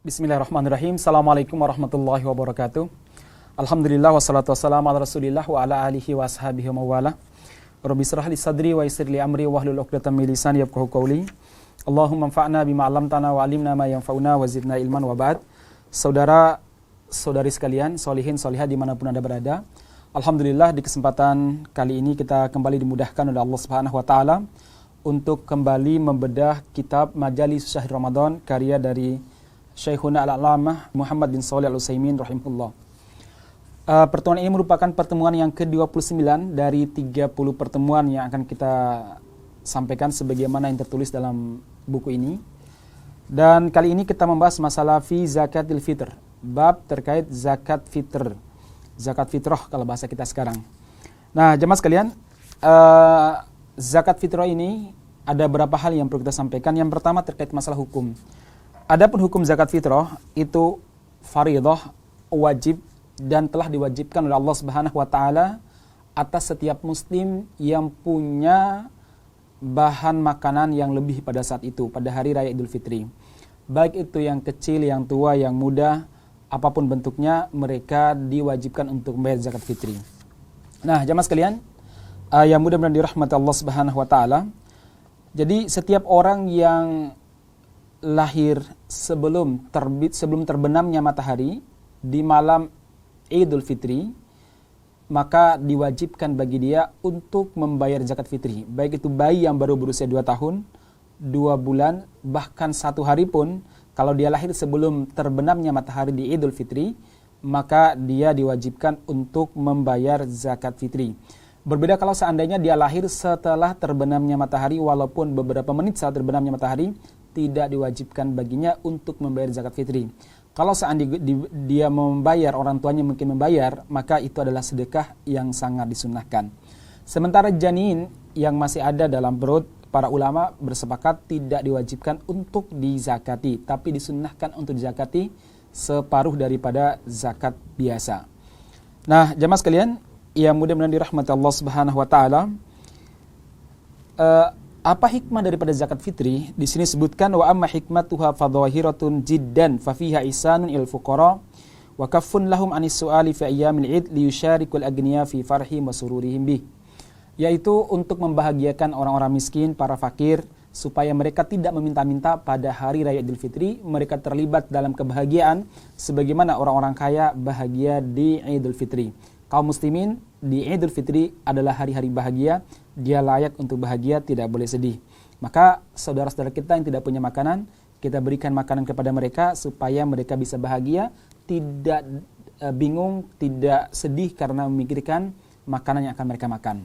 Bismillahirrahmanirrahim. Assalamualaikum warahmatullahi wabarakatuh. Alhamdulillah wassalatu wassalamu ala Rasulillah wa ala alihi wa ashabihi wa mawala. Rabbi shrah li sadri wa yassir li amri wahlul 'uqdatam min lisani yafqahu qawli. Allahumma anfa'na bima 'allamtana wa 'allimna ma yanfa'una wa zidna ilman wa ba'd. Saudara-saudari sekalian, solihin solihat dimanapun Anda berada. Alhamdulillah di kesempatan kali ini kita kembali dimudahkan oleh Allah Subhanahu wa taala untuk kembali membedah kitab Majalis Syahr Ramadan karya dari Syekhuna Al-Allamah Muhammad bin Shalih Al-Utsaimin rahimahullah. Pertemuan ini merupakan pertemuan yang ke-29 dari 30 pertemuan yang akan kita sampaikan sebagaimana yang tertulis dalam buku ini. Dan kali ini kita membahas masalah fi zakatil fitr, bab terkait zakat fitr. Zakat fitrah kalau bahasa kita sekarang. Nah, jemaah sekalian, zakat fitrah ini ada beberapa hal yang perlu kita sampaikan. Yang pertama terkait masalah hukum. Adapun hukum zakat fitrah itu fardhah, wajib dan telah diwajibkan oleh Allah Subhanahu wa taala atas setiap muslim yang punya bahan makanan yang lebih pada saat itu, pada hari raya Idul Fitri. Baik itu yang kecil, yang tua, yang muda, apapun bentuknya, mereka diwajibkan untuk membayar zakat fitri. Nah, jamaah sekalian, yang mudah-mudahan dirahmati Allah Subhanahu wa taala. Jadi setiap orang yang lahir sebelum terbenamnya matahari di malam Idul Fitri, maka diwajibkan bagi dia untuk membayar zakat fitri. Baik itu bayi yang baru berusia 2 tahun, 2 bulan, bahkan 1 hari pun, kalau dia lahir sebelum terbenamnya matahari di Idul Fitri, maka dia diwajibkan untuk membayar zakat fitri. Berbeda kalau seandainya dia lahir setelah terbenamnya matahari, walaupun beberapa menit setelah terbenamnya matahari, tidak diwajibkan baginya untuk membayar zakat fitri. Kalau seandainya dia membayar, orang tuanya mungkin membayar, maka itu adalah sedekah yang sangat disunnahkan. Sementara janin yang masih ada dalam perut, para ulama bersepakat tidak diwajibkan untuk dizakati, tapi disunnahkan untuk dizakati separuh daripada zakat biasa. Nah, jamaah sekalian, yang mudah-mudahan dirahmati Allah Subhanahu wa taala, apa hikmah daripada zakat fitri? Di sini sebutkan wa amma hikmatuha fadhahiratun jiddan fa fiha ihsanun il fuqara wa kaffun lahum anis su'ali fi ayyamil id liyusharikul agniya fi farhim wa sururihim bih. Yaitu untuk membahagiakan orang-orang miskin, para fakir, supaya mereka tidak meminta-minta pada hari raya Idul Fitri, mereka terlibat dalam kebahagiaan sebagaimana orang-orang kaya bahagia di Idul Fitri. Kaum muslimin di Idul Fitri adalah hari-hari bahagia, dia layak untuk bahagia, tidak boleh sedih. Maka saudara-saudara kita yang tidak punya makanan, kita berikan makanan kepada mereka supaya mereka bisa bahagia, tidak bingung, tidak sedih karena memikirkan makanan yang akan mereka makan.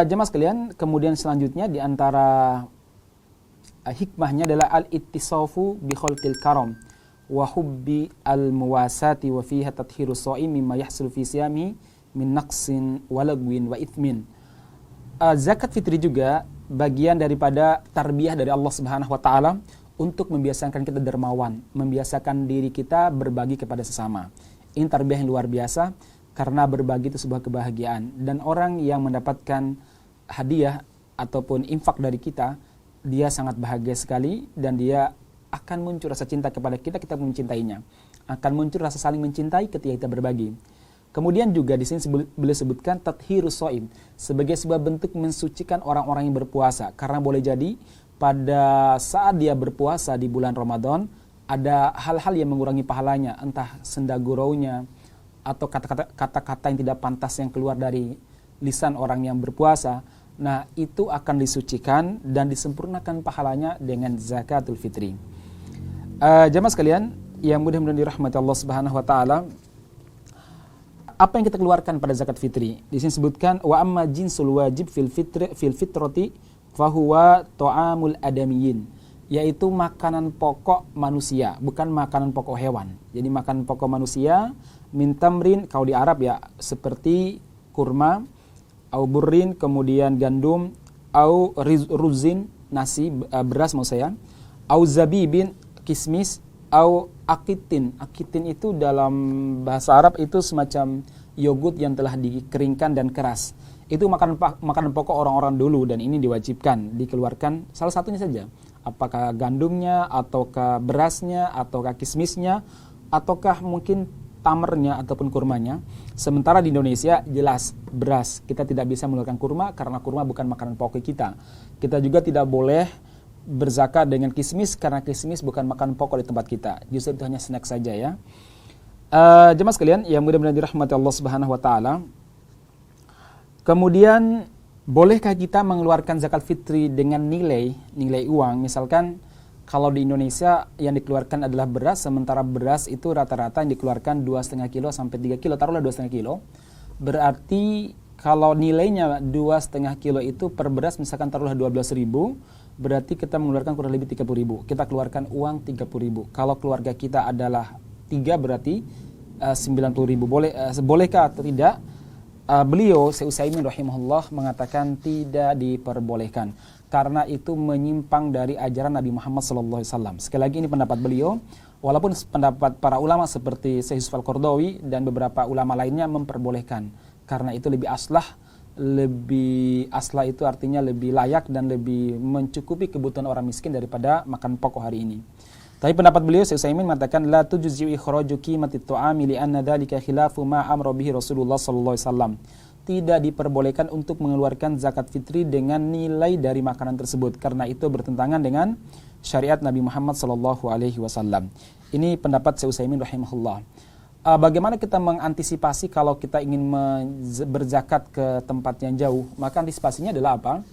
Jemaah sekalian, kemudian selanjutnya di antara hikmahnya adalah al-ittisafu bi khalqil karam wa hubbi al-muwasati wa fiha tathiru shaim mimma yahsul fi siyami min naqsin wa lagwin wa ithmin. Zakat fitri juga bagian daripada tarbiyah dari Allah Subhanahu wa taala untuk membiasakan kita dermawan, membiasakan diri kita berbagi kepada sesama. Ini tarbiyah yang luar biasa karena berbagi itu sebuah kebahagiaan, dan orang yang mendapatkan hadiah ataupun infak dari kita, dia sangat bahagia sekali dan dia akan muncul rasa cinta kepada kita, kita mencintainya. Akan muncul rasa saling mencintai ketika kita berbagi. Kemudian juga di sini beliau sebutkan tathhirus shaim sebagai sebuah bentuk mensucikan orang-orang yang berpuasa, karena boleh jadi pada saat dia berpuasa di bulan Ramadan ada hal-hal yang mengurangi pahalanya, entah senda guraunya atau kata-kata yang tidak pantas yang keluar dari lisan orang yang berpuasa. Nah, itu akan disucikan dan disempurnakan pahalanya dengan zakatul fitri. Jamaah sekalian yang mudah-mudahan dirahmati Allah Subhanahu wa taala, apa yang kita keluarkan pada zakat fitri? Di sini sebutkan wa amma jinsul wajib fil fitrati fa huwa ta'amul adamiyyin, yaitu makanan pokok manusia, bukan makanan pokok hewan. Jadi makanan pokok manusia min tamrin, kalau di Arab ya seperti kurma, au burrin, kemudian gandum, au ruzin, nasi, beras maksud saya, au zabibin, kismis, au akitin. Akitin itu dalam bahasa Arab itu semacam yogurt yang telah dikeringkan dan keras. Itu makanan pokok orang-orang dulu, dan ini diwajibkan dikeluarkan salah satunya saja. Apakah gandumnya, ataukah berasnya, ataukah kismisnya, ataukah mungkin tamernya ataupun kurmanya. Sementara di Indonesia jelas beras. Kita tidak bisa mengeluarkan kurma karena kurma bukan makanan pokok kita. Kita juga tidak boleh berzakat dengan kismis karena kismis bukan makanan pokok di tempat kita. Justru itu hanya snack saja ya. Jemaah sekalian yang mudah-mudahan dirahmati Allah Subhanahu wa taala. Kemudian bolehkah kita mengeluarkan zakat fitri dengan nilai uang? Misalkan kalau di Indonesia yang dikeluarkan adalah beras, sementara beras itu rata-rata yang dikeluarkan 2,5 kilo sampai 3 kilo, taruhlah 2,5 kilo. Berarti kalau nilainya 2,5 kilo itu per beras misalkan taruhlah 12.000, berarti kita mengeluarkan kurang lebih 30.000. Kita keluarkan uang 30.000. Kalau keluarga kita adalah 3 berarti 90.000. Bolehkah atau tidak? Beliau Syekh Utsaimin rahimahullah mengatakan tidak diperbolehkan karena itu menyimpang dari ajaran Nabi Muhammad SAW. Sekali lagi ini pendapat beliau, walaupun pendapat para ulama seperti Syekh Yusuf Al-Qaradawi dan beberapa ulama lainnya memperbolehkan karena itu lebih aslah itu artinya lebih layak dan lebih mencukupi kebutuhan orang miskin daripada makan pokok hari ini. Tapi pendapat beliau Syekh Utsaimin mengatakan la tujzi'u ikhraju qimatit ta'ami li anna dzalika khilafu ma amara bihi Rasulullah sallallahu alaihi wasallam. Tidak diperbolehkan untuk mengeluarkan zakat fitri dengan nilai dari makanan tersebut karena itu bertentangan dengan syariat Nabi Muhammad sallallahu alaihi wasallam. Ini pendapat Syekh Utsaimin rahimahullah. Bagaimana kita mengantisipasi kalau kita ingin berzakat ke tempat yang jauh? Maka antisipasinya adalah apa?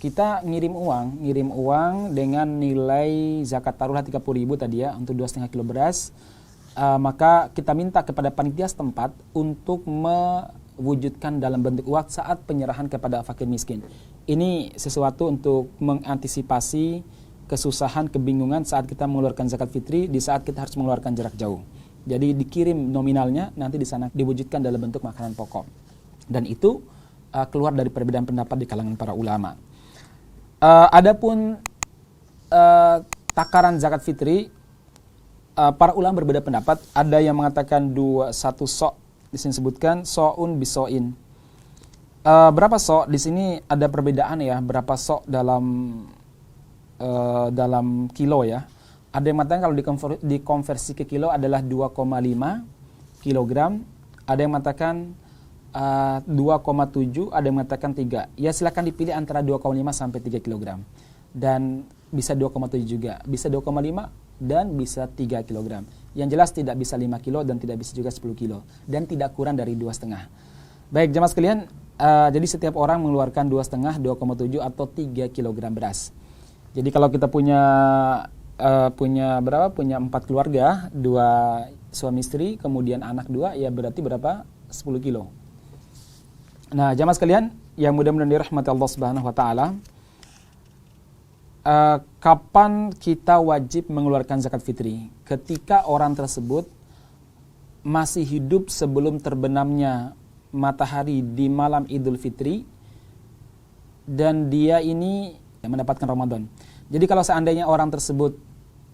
Kita ngirim uang dengan nilai zakat taruhlah 30.000 tadi ya untuk 2,5 kilo beras. Maka kita minta kepada panitia setempat untuk mewujudkan dalam bentuk uang saat penyerahan kepada fakir miskin. Ini sesuatu untuk mengantisipasi kesusahan, kebingungan saat kita mengeluarkan zakat fitri di saat kita harus mengeluarkan jarak jauh. Jadi dikirim nominalnya, nanti di sana diwujudkan dalam bentuk makanan pokok. Dan itu keluar dari perbedaan pendapat di kalangan para ulama. Adapun takaran zakat fitri, para ulama berbeda pendapat. Ada yang mengatakan satu sok, di sini sebutkan so'un biso'in. Berapa sok? Di sini ada perbedaan ya, berapa sok dalam kilo ya. Ada yang mengatakan kalau dikonversi ke kilo adalah 2,5 kilogram. Ada yang mengatakan 2,7, ada yang mengatakan 3. Ya silakan dipilih antara 2,5 sampai 3 kg. Dan bisa 2,7 juga, bisa 2,5 dan bisa 3 kg. Yang jelas tidak bisa 5 kilo dan tidak bisa juga 10 kilo dan tidak kurang dari 2,5. Baik jemaah sekalian, jadi setiap orang mengeluarkan 2,5, 2,7 atau 3 kg beras. Jadi kalau kita punya 4 keluarga, 2 suami istri, kemudian anak 2, ya berarti berapa? 10 kilo. Nah, jamaah sekalian yang mudah-mudahan dirahmati Allah Subhanahu wa taala, kapan kita wajib mengeluarkan zakat fitri? Ketika orang tersebut masih hidup sebelum terbenamnya matahari di malam Idul Fitri dan dia ini mendapatkan Ramadan. Jadi kalau seandainya orang tersebut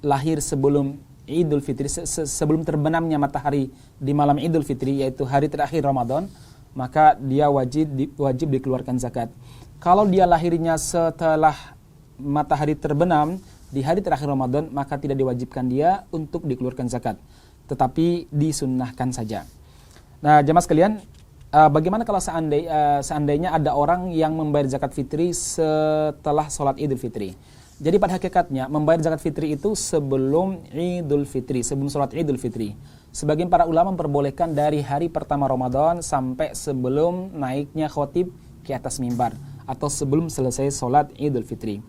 lahir sebelum Idul Fitri, sebelum terbenamnya matahari di malam Idul Fitri, yaitu hari terakhir Ramadan, maka dia wajib dikeluarkan zakat. Kalau dia lahirnya setelah matahari terbenam di hari terakhir Ramadan, maka tidak diwajibkan dia untuk dikeluarkan zakat, tetapi disunnahkan saja. Nah, jemaah sekalian, bagaimana kalau seandainya ada orang yang membayar zakat fitri setelah sholat Idul Fitri? Jadi pada hakikatnya membayar zakat fitri itu sebelum Idul Fitri, sebelum sholat Idul Fitri. Sebagian para ulama memperbolehkan dari hari pertama Ramadan sampai sebelum naiknya khotib ke atas mimbar atau sebelum selesai sholat Idul Fitri.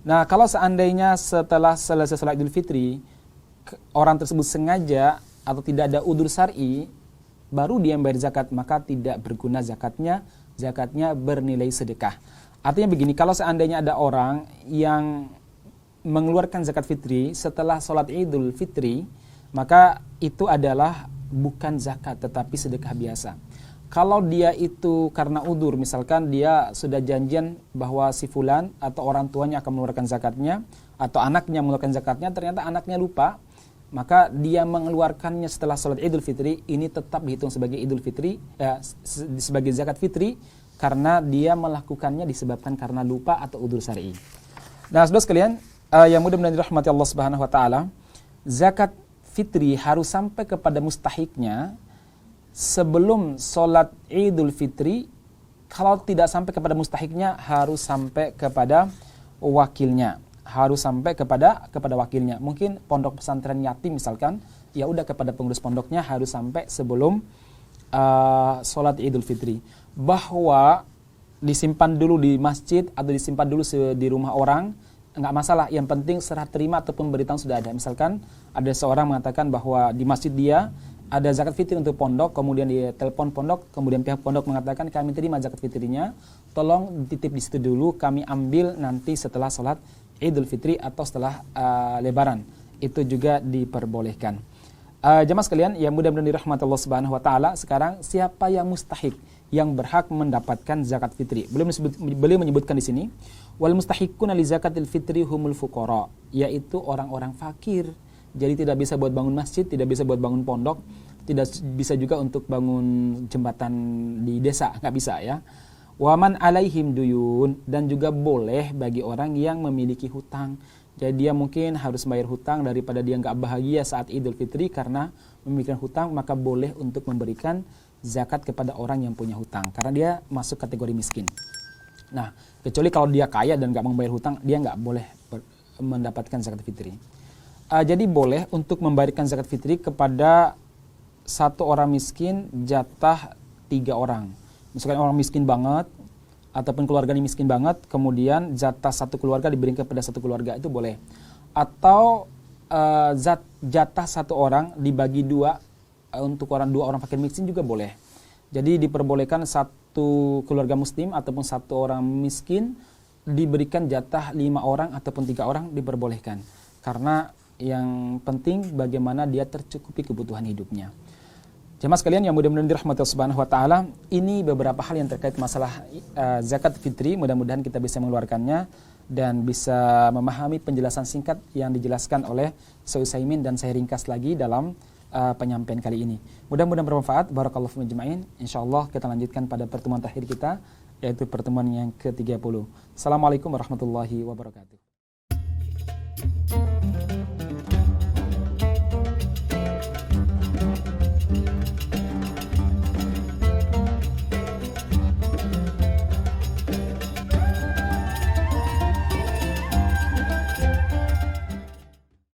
Nah, kalau seandainya setelah selesai sholat Idul Fitri orang tersebut sengaja atau tidak ada udzur syar'i baru dia membayar zakat, maka tidak berguna zakatnya bernilai sedekah. Artinya begini, kalau seandainya ada orang yang mengeluarkan zakat fitri setelah sholat Idul Fitri, maka itu adalah bukan zakat tetapi sedekah biasa. Kalau dia itu karena udzur, misalkan dia sudah janjian bahwa si fulan atau orang tuanya akan mengeluarkan zakatnya atau anaknya mengeluarkan zakatnya, ternyata anaknya lupa, maka dia mengeluarkannya setelah sholat Idul Fitri, ini tetap dihitung sebagai Idul Fitri, sebagai zakat fitri, karena dia melakukannya disebabkan karena lupa atau udzur syar'i. Nah, saudara sekalian, yang mudah-mudahan dirahmati Allah Subhanahu wa taala, zakat fitri harus sampai kepada mustahiknya sebelum sholat Idul Fitri. Kalau tidak sampai kepada mustahiknya, harus sampai kepada wakilnya. Harus sampai kepada wakilnya. Mungkin pondok pesantren yatim misalkan, ya udah kepada pengurus pondoknya harus sampai sebelum sholat Idul Fitri. Bahwa disimpan dulu di masjid atau disimpan dulu di rumah orang, enggak masalah. Yang penting serah terima atau pemberitahuan sudah ada. Misalkan ada seorang mengatakan bahwa di masjid dia ada zakat fitri untuk pondok, kemudian dia telepon pondok, kemudian pihak pondok mengatakan kami terima zakat fitrinya, tolong titip di situ dulu, kami ambil nanti setelah sholat Idul Fitri atau setelah Lebaran. Itu juga diperbolehkan. Jamaah sekalian yang mudah-mudahan dirahmati Allah Subhanahu wa taala, sekarang siapa yang mustahik, yang berhak mendapatkan zakat fitri? Beliau menyebutkan di sini, wal mustahiquna li zakatil fitri humul fuqara, yaitu orang-orang fakir. Jadi tidak bisa buat bangun masjid, tidak bisa buat bangun pondok, tidak bisa juga untuk bangun jembatan di desa, nggak bisa ya. Waman alaihim duyun, dan juga boleh bagi orang yang memiliki hutang. Jadi dia mungkin harus bayar hutang, daripada dia nggak bahagia saat Idul Fitri karena memikirkan hutang, maka boleh untuk memberikan zakat kepada orang yang punya hutang, karena dia masuk kategori miskin. Nah, kecuali kalau dia kaya dan nggak membayar hutang, dia nggak boleh mendapatkan zakat fitri. Jadi boleh untuk memberikan zakat fitri kepada satu orang miskin jatah 3 orang. Misalkan orang miskin banget ataupun keluarganya miskin banget, kemudian jatah satu keluarga diberikan kepada satu keluarga, itu boleh. Atau jatah satu orang dibagi 2 untuk dua orang fakir miskin juga boleh. Jadi diperbolehkan satu keluarga muslim ataupun satu orang miskin diberikan jatah 5 orang ataupun 3 orang, diperbolehkan. Karena yang penting bagaimana dia tercukupi kebutuhan hidupnya. Jemaah sekalian yang mudah-mudahan dirahmati Allah Subhanahu wa taala, ini beberapa hal yang terkait masalah zakat fitri. Mudah-mudahan kita bisa mengeluarkannya dan bisa memahami penjelasan singkat yang dijelaskan oleh Syekh Utsaimin, dan saya ringkas lagi dalam penyampaian kali ini. Mudah-mudahan bermanfaat. Barakallahu fiikum ajma'in. Insyaallah kita lanjutkan pada pertemuan terakhir kita, yaitu pertemuan yang ke-30. Assalamualaikum warahmatullahi wabarakatuh.